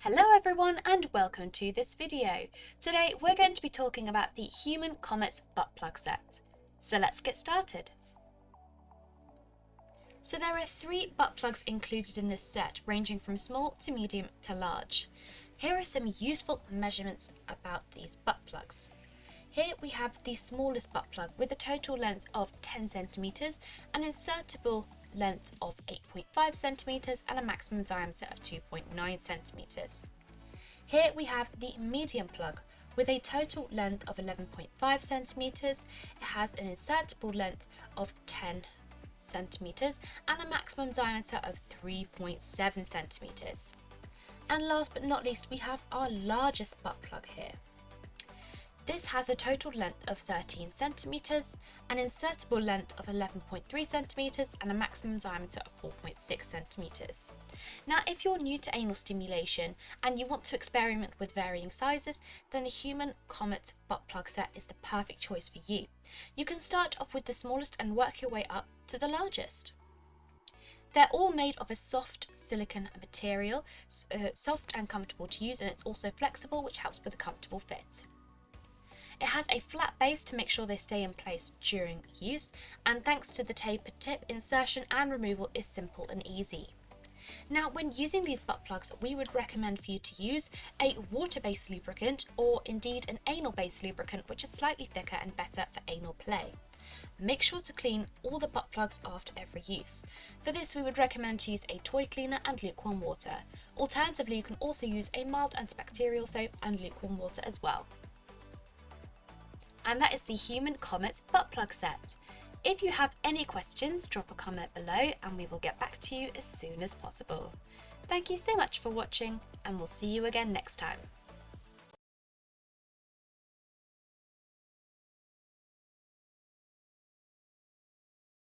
Hello everyone and welcome to this video. Today we're going to be talking about the Human Comets butt plug set. So let's get started. So there are 3 butt plugs included in this set, ranging from small to medium to large. Here are some useful measurements about these butt plugs. Here we have the smallest butt plug with a total length of 10 centimeters, an insertable length of 8.5 centimeters and a maximum diameter of 2.9 centimeters. Here we have the medium plug with a total length of 11.5 centimeters. It has an insertable length of 10 centimeters and a maximum diameter of 3.7 centimeters. And last but not least, we have our largest butt plug here. This has a total length of 13 centimeters, an insertable length of 11.3 centimeters and a maximum diameter of 4.6 centimeters. Now, if you're new to anal stimulation and you want to experiment with varying sizes, then the Human Comet butt plug set is the perfect choice for you. You can start off with the smallest and work your way up to the largest. They're all made of a soft silicone material, soft and comfortable to use, and it's also flexible, which helps with a comfortable fit. It has a flat base to make sure they stay in place during use, and thanks to the tapered tip, insertion and removal is simple and easy. Now, when using these butt plugs, we would recommend for you to use a water-based lubricant or indeed an anal-based lubricant, which is slightly thicker and better for anal play. Make sure to clean all the butt plugs after every use. For this, we would recommend to use a toy cleaner and lukewarm water. Alternatively, you can also use a mild antibacterial soap and lukewarm water as well. And that is the Human Comet butt plug set. If you have any questions, drop a comment below and we will get back to you as soon as possible. Thank you so much for watching, and we'll see you again next time.